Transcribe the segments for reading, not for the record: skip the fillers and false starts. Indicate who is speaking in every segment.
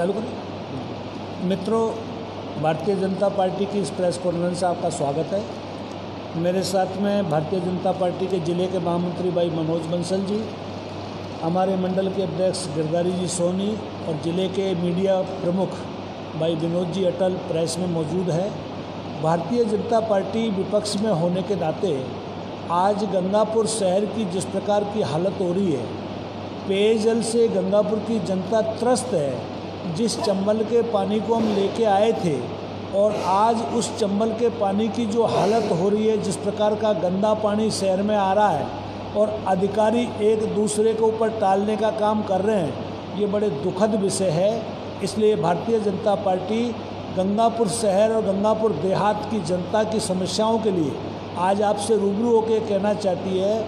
Speaker 1: चालू करें। मित्रों, भारतीय जनता पार्टी की इस प्रेस कॉन्फ्रेंस से आपका स्वागत है। मेरे साथ में भारतीय जनता पार्टी के ज़िले के महामंत्री भाई मनोज बंसल जी, हमारे मंडल के अध्यक्ष गिरधारी जी सोनी और ज़िले के मीडिया प्रमुख भाई विनोद जी अटल प्रेस में मौजूद है। भारतीय जनता पार्टी विपक्ष में होने के नाते आज गंगापुर शहर की जिस प्रकार की हालत हो रही है, पेयजल से गंगापुर की जनता त्रस्त है। जिस चंबल के पानी को हम लेके आए थे और आज उस चंबल के पानी की जो हालत हो रही है, जिस प्रकार का गंदा पानी शहर में आ रहा है और अधिकारी एक दूसरे के ऊपर टालने का काम कर रहे हैं, ये बड़े दुखद विषय है। इसलिए भारतीय जनता पार्टी गंगापुर शहर और गंगापुर देहात की जनता की समस्याओं के लिए आज आपसे रूबरू होकर कहना चाहती है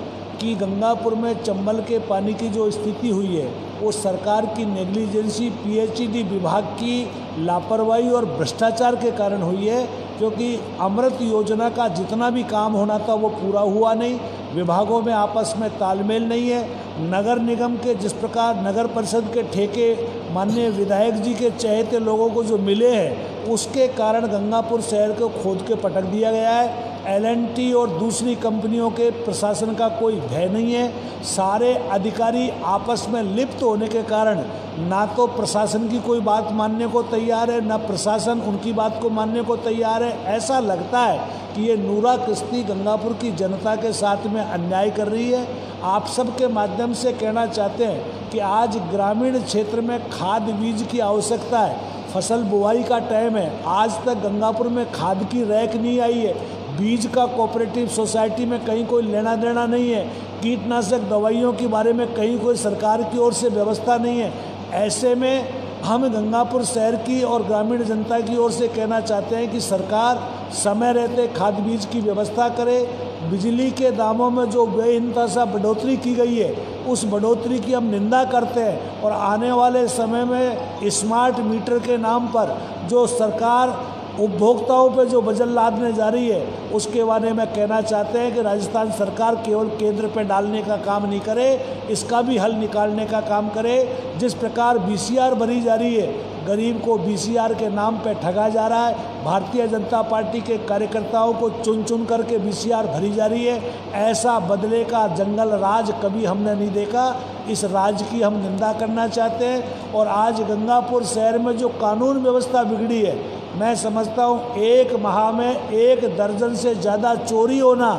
Speaker 1: कि गंगापुर में चंबल के पानी की जो स्थिति हुई है वो सरकार की नेग्लिजेंसी, पीएचईडी विभाग की लापरवाही और भ्रष्टाचार के कारण हुई है। क्योंकि अमृत योजना का जितना भी काम होना था वो पूरा हुआ नहीं, विभागों में आपस में तालमेल नहीं है। नगर निगम के जिस प्रकार नगर परिषद के ठेके माननीय विधायक जी के चहेते लोगों को जो मिले हैं, उसके कारण गंगापुर शहर को खोद के पटक दिया गया है। एलएनटी और दूसरी कंपनियों के प्रशासन का कोई भय नहीं है। सारे अधिकारी आपस में लिप्त होने के कारण ना तो प्रशासन की कोई बात मानने को तैयार है, ना प्रशासन उनकी बात को मानने को तैयार है। ऐसा लगता है कि ये नूरा किश्ती गंगापुर की जनता के साथ में अन्याय कर रही है। आप सबके माध्यम से कहना चाहते हैं कि आज ग्रामीण क्षेत्र में खाद बीज की आवश्यकता है। फसल बुआई का टाइम है, आज तक गंगापुर में खाद की रैक नहीं आई है। बीज का कोऑपरेटिव सोसाइटी में कहीं कोई लेना देना नहीं है। कीटनाशक दवाइयों के बारे में कहीं कोई सरकार की ओर से व्यवस्था नहीं है। ऐसे में हम गंगापुर शहर की और ग्रामीण जनता की ओर से कहना चाहते हैं कि सरकार समय रहते खाद बीज की व्यवस्था करे। बिजली के दामों में जो बेइंतहा सा बढ़ोतरी की गई है, उस बढ़ोतरी की हम निंदा करते हैं। और आने वाले समय में स्मार्ट मीटर के नाम पर जो सरकार उपभोक्ताओं पे जो वजन लादने जा रही है, उसके बारे में कहना चाहते हैं कि राजस्थान सरकार केवल केंद्र पे डालने का काम नहीं करे, इसका भी हल निकालने का काम करे। जिस प्रकार बीसीआर भरी जा रही है, गरीब को बीसीआर के नाम पे ठगा जा रहा है। भारतीय जनता पार्टी के कार्यकर्ताओं को चुन चुन करके बीसीआर भरी जा रही है। ऐसा बदले का जंगल राज कभी हमने नहीं देखा। इस राज की हम निंदा करना चाहते हैं। और आज गंगापुर शहर में जो कानून व्यवस्था बिगड़ी है, मैं समझता हूँ एक माह में 1 दर्जन से ज़्यादा चोरी होना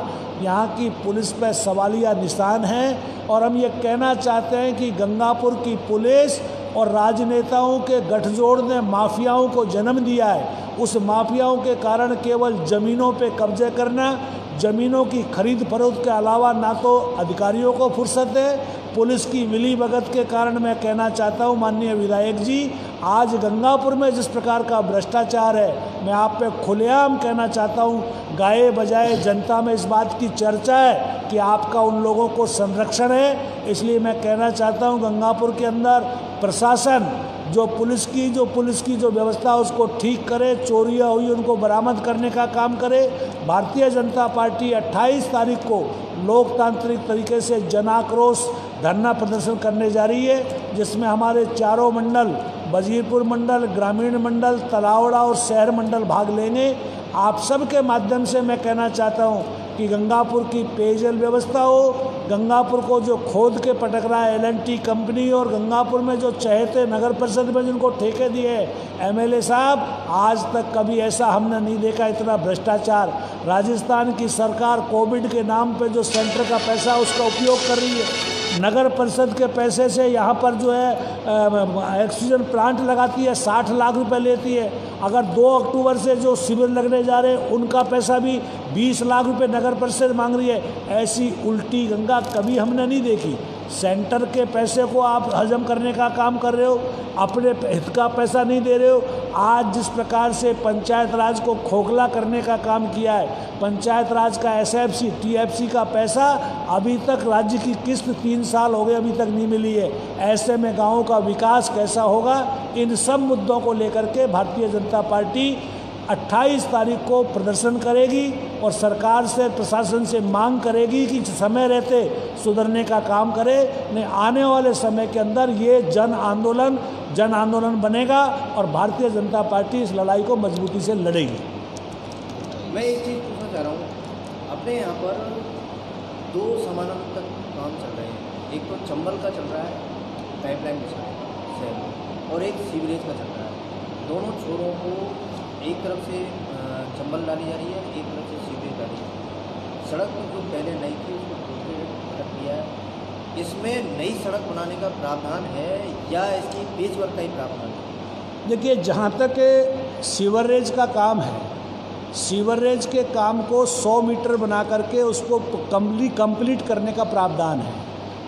Speaker 1: यहाँ की पुलिस पर सवालिया निशान है। और हम ये कहना चाहते हैं कि गंगापुर की पुलिस और राजनेताओं के गठजोड़ ने माफियाओं को जन्म दिया है। उस माफियाओं के कारण केवल ज़मीनों पे कब्जे करना, ज़मीनों की खरीद फरोख्त के अलावा ना तो अधिकारियों को फुर्सत है। पुलिस की मिलीभगत के कारण मैं कहना चाहता हूँ माननीय विधायक जी, आज गंगापुर में जिस प्रकार का भ्रष्टाचार है, मैं आप पे खुलेआम कहना चाहता हूँ, गाए बजाए जनता में इस बात की चर्चा है कि आपका उन लोगों को संरक्षण है। इसलिए मैं कहना चाहता हूँ गंगापुर के अंदर प्रशासन जो पुलिस की जो व्यवस्था उसको ठीक करे, चोरियाँ हुई उनको बरामद करने का काम करे। भारतीय जनता पार्टी 28 तारीख को लोकतांत्रिक तरीके से जन आक्रोश धरना प्रदर्शन करने जा रही है, जिसमें हमारे चारों मंडल, वजीरपुर मंडल, ग्रामीण मंडल, तलावड़ा और शहर मंडल भाग लेंगे। आप सबके माध्यम से मैं कहना चाहता हूँ कि गंगापुर की पेयजल व्यवस्था हो। गंगापुर को जो खोद के पटक रहा है एलएनटी कंपनी, और गंगापुर में जो चहेते नगर परिषद में जिनको ठेके दिए एमएलए साहब, आज तक कभी ऐसा हमने नहीं देखा इतना भ्रष्टाचार। राजस्थान की सरकार कोविड के नाम पे जो सेंटर का पैसा उसका उपयोग कर रही है। नगर परिषद के पैसे से यहाँ पर जो है ऑक्सीजन प्लांट लगाती है, 60 लाख रुपए लेती है। अगर 2 अक्टूबर से जो शिविर लगने जा रहे हैं उनका पैसा भी 20 लाख रुपए नगर परिषद मांग रही है। ऐसी उल्टी गंगा कभी हमने नहीं देखी। सेंटर के पैसे को आप हजम करने का काम कर रहे हो, अपने हित का पैसा नहीं दे रहे हो। आज जिस प्रकार से पंचायत राज को खोखला करने का काम किया है, पंचायत राज का एसएफसी, टीएफसी का पैसा अभी तक राज्य की किस्त 3 साल हो गए अभी तक नहीं मिली है। ऐसे में गाँव का विकास कैसा होगा? इन सब मुद्दों को लेकर के भारतीय जनता पार्टी 28 तारीख को प्रदर्शन करेगी और सरकार से, प्रशासन से मांग करेगी कि समय रहते सुधरने का काम करे। नहीं आने वाले समय के अंदर ये जन आंदोलन जन आंदोलन बनेगा और भारतीय जनता पार्टी इस लड़ाई को मजबूती से लड़ेगी।
Speaker 2: मैं एक चीज़ पूछना चाह रहा हूँ, अपने यहाँ पर 2 समानांतर काम चल रहे हैं। एक तो चंबल का चल रहा है, पाइपलाइन बिछा शहर में, और एक सीवरेज का चल रहा है। दोनों छोरों को एक तरफ से चंबल डाली जा रही है, एक तरफ से सीवरेज डाली जा रही है। सड़क जो पहले नई थी उसको दूसरे रख दिया है। इसमें नई सड़क बनाने का प्रावधान है या इसकी पेचवर्क का ही प्रावधान है?
Speaker 1: देखिए, जहाँ तक सीवरेज का काम है, सीवरेज के काम को 100 मीटर बना करके उसको कंप्लीट करने का प्रावधान है।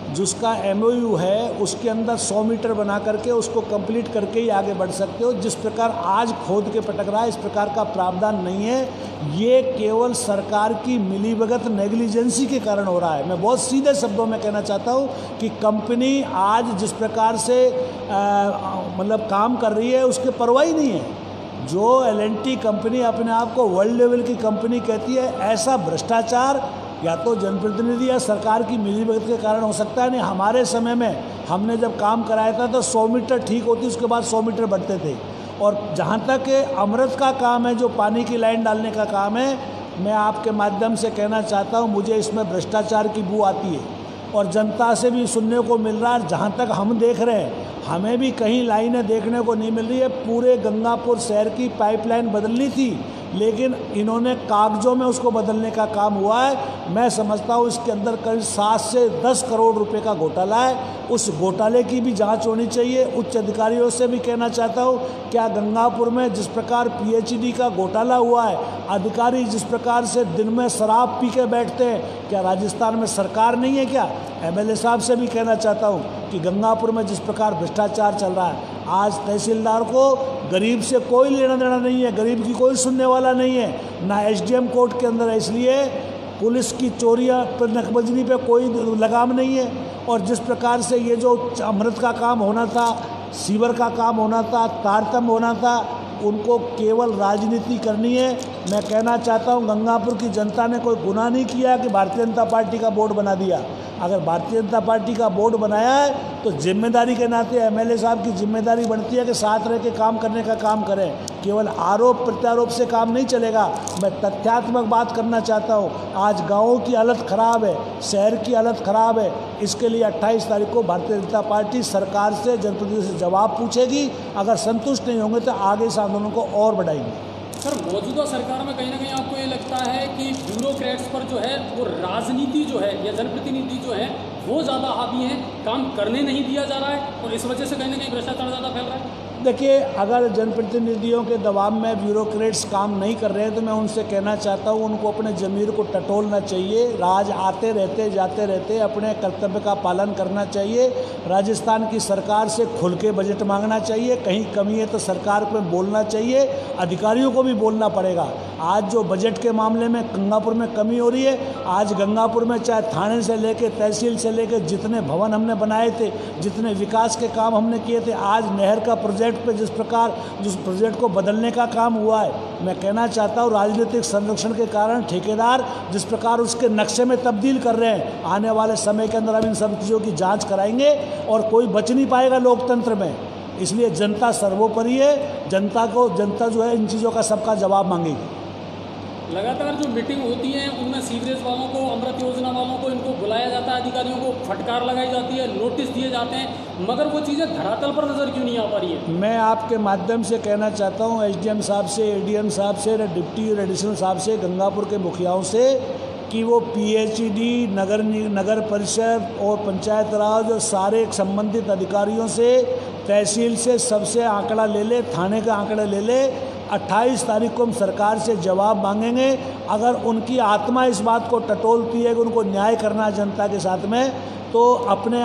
Speaker 1: जिसका MOU है उसके अंदर 100 मीटर बना करके उसको कंप्लीट करके ही आगे बढ़ सकते हो। जिस प्रकार आज खोद के पटक रहा है, इस प्रकार का प्रावधान नहीं है। ये केवल सरकार की मिलीभगत नेग्लिजेंसी के कारण हो रहा है। मैं बहुत सीधे शब्दों में कहना चाहता हूँ कि कंपनी आज जिस प्रकार से मतलब काम कर रही है उसके परवाह ही नहीं है। जो L&T कंपनी अपने आप को वर्ल्ड लेवल की कंपनी कहती है, ऐसा भ्रष्टाचार या तो जनप्रतिनिधि या सरकार की मिलीभगत के कारण हो सकता है। नहीं, हमारे समय में हमने जब काम कराया था तो 100 मीटर ठीक होती, उसके बाद 100 मीटर बढ़ते थे। और जहाँ तक अमृत का काम है, जो पानी की लाइन डालने का काम है, मैं आपके माध्यम से कहना चाहता हूँ, मुझे इसमें भ्रष्टाचार की बू आती है और जनता से भी सुनने को मिल रहा है। जहाँ तक हम देख रहे हैं, हमें भी कहीं लाइनें देखने को नहीं मिल रही है। पूरे गंगापुर शहर की पाइपलाइन बदलनी थी, लेकिन इन्होंने कागजों में उसको बदलने का काम हुआ है। मैं समझता हूँ इसके अंदर करीब 7 से 10 करोड़ रुपए का घोटाला है। उस घोटाले की भी जांच होनी चाहिए। उच्च अधिकारियों से भी कहना चाहता हूँ, क्या गंगापुर में जिस प्रकार PhD का घोटाला हुआ है, अधिकारी जिस प्रकार से दिन में शराब पी के बैठते हैं, क्या राजस्थान में सरकार नहीं है? क्या MLA साहब से भी कहना चाहता हूँ कि गंगापुर में जिस प्रकार भ्रष्टाचार चल रहा है, आज तहसीलदार को गरीब से कोई लेना देना नहीं है, गरीब की कोई सुनने वाला नहीं है, ना SDM कोर्ट के अंदर है। इसलिए पुलिस की चोरियां पर नकबजनी पे कोई लगाम नहीं है। और जिस प्रकार से ये जो अमृत का काम होना था, सीवर का काम होना था, तारतम्य होना था, उनको केवल राजनीति करनी है। मैं कहना चाहता हूँ, गंगापुर की जनता ने कोई गुनाह नहीं किया कि भारतीय जनता पार्टी का बोर्ड बना दिया। अगर भारतीय जनता पार्टी का बोर्ड बनाया है तो जिम्मेदारी के नाते MLA साहब की जिम्मेदारी बनती है कि साथ रह के काम करने का काम करें। केवल आरोप प्रत्यारोप से काम नहीं चलेगा। मैं तथ्यात्मक बात करना चाहता हूँ। आज गाँवों की हालत ख़राब है, शहर की हालत ख़राब है। इसके लिए 28 तारीख को भारतीय जनता पार्टी सरकार से, जनप्रतिनिधियों से जवाब पूछेगी। अगर संतुष्ट नहीं होंगे तो आगे इस आंदोलन को और बढ़ाएंगे।
Speaker 3: सर, मौजूदा सरकार में कहीं ना कहीं आपको ये लगता है कि ब्यूरोक्रेट्स पर जो है वो राजनीति जो है या जनप्रतिनिधि जो है वो ज़्यादा हावी हैं, काम करने नहीं दिया जा रहा है और इस वजह से कहीं ना कहीं भ्रष्टाचार ज़्यादा फैल रहा है?
Speaker 1: देखिए, अगर जनप्रतिनिधियों के दबाव में ब्यूरोक्रेट्स काम नहीं कर रहे हैं तो मैं उनसे कहना चाहता हूं, उनको अपने ज़मीर को टटोलना चाहिए। राज आते रहते जाते रहते अपने कर्तव्य का पालन करना चाहिए। राजस्थान की सरकार से खुल के बजट मांगना चाहिए। कहीं कमी है तो सरकार को बोलना चाहिए, अधिकारियों को भी बोलना पड़ेगा। आज जो बजट के मामले में गंगापुर में कमी हो रही है, आज गंगापुर में चाहे थाने से लेकर तहसील से लेकर जितने भवन हमने बनाए थे, जितने विकास के काम हमने किए थे, आज नहर का प्रोजेक्ट पे जिस प्रोजेक्ट को बदलने का काम हुआ है, मैं कहना चाहता हूँ राजनीतिक संरक्षण के कारण ठेकेदार जिस प्रकार उसके नक्शे में तब्दील कर रहे हैं, आने वाले समय के अंदर हम इन सब चीज़ों की जांच कराएंगे और कोई बच नहीं पाएगा लोकतंत्र में। इसलिए जनता सर्वोपरि है। जनता जो है इन चीज़ों का सबका जवाब मांगेगी।
Speaker 3: लगातार जो मीटिंग होती है उनमें सीवरेज वालों को, अमृत योजना वालों को, इनको बुलाया जाता है, अधिकारियों को फटकार लगाई जाती है, नोटिस दिए जाते हैं, मगर वो चीज़ें धरातल पर नज़र क्यों नहीं आ पा रही है? मैं
Speaker 1: आपके माध्यम से कहना चाहता हूँ SDM साहब से, ADM साहब से, डिप्टी और एडिशनल साहब से, गंगापुर के मुखियाओं से, कि वो PhD, नगर परिषद और पंचायत राज और सारे संबंधित अधिकारियों से, तहसील से, सबसे आंकड़ा ले ले, थाने का आंकड़ा ले ले। 28 तारीख को हम सरकार से जवाब मांगेंगे। अगर उनकी आत्मा इस बात को टटोलती है कि उनको न्याय करना है जनता के साथ में, तो अपने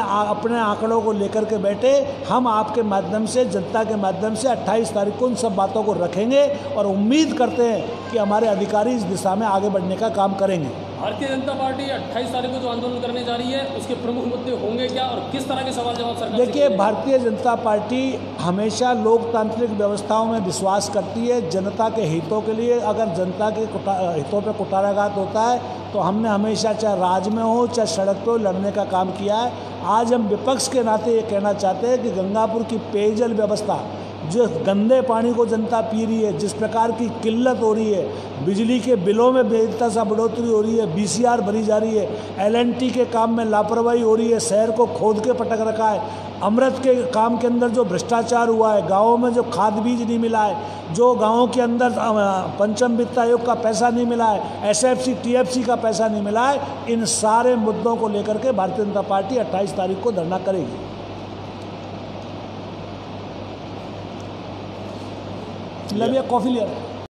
Speaker 1: आंकड़ों को लेकर के बैठे। हम आपके माध्यम से, जनता के माध्यम से 28 तारीख को उन सब बातों को रखेंगे और उम्मीद करते हैं कि हमारे अधिकारी इस दिशा में आगे बढ़ने का काम करेंगे।
Speaker 3: भारतीय जनता पार्टी 28 तारीख को जो आंदोलन करने जा रही है उसके प्रमुख मुद्दे होंगे क्या और किस तरह के सवाल जवाब सरकार से
Speaker 1: देखिए,
Speaker 3: किए
Speaker 1: भारतीय जनता पार्टी हमेशा लोकतांत्रिक व्यवस्थाओं में विश्वास करती है। जनता के हितों के लिए अगर जनता के हितों पर कुठाराघात होता है तो हमने हमेशा, चाहे राज में हो चाहे सड़क पर हो, लड़ने का काम किया है। आज हम विपक्ष के नाते ये कहना चाहते हैं कि गंगापुर की पेयजल व्यवस्था, जो गंदे पानी को जनता पी रही है, जिस प्रकार की किल्लत हो रही है, बिजली के बिलों में बेतहाशा बढ़ोतरी हो रही है, BCR भरी जा रही है, LNT के काम में लापरवाही हो रही है, शहर को खोद के पटक रखा है, अमृत के काम के अंदर जो भ्रष्टाचार हुआ है, गाँवों में जो खाद बीज नहीं मिला है, जो गाँवों के अंदर पंचम वित्त आयोग का पैसा नहीं मिला है, SFC TFC का पैसा नहीं मिला है, इन सारे मुद्दों को लेकर के भारतीय जनता पार्टी 28 तारीख को धरना करेगी। लबिया कॉफ़ी लिया।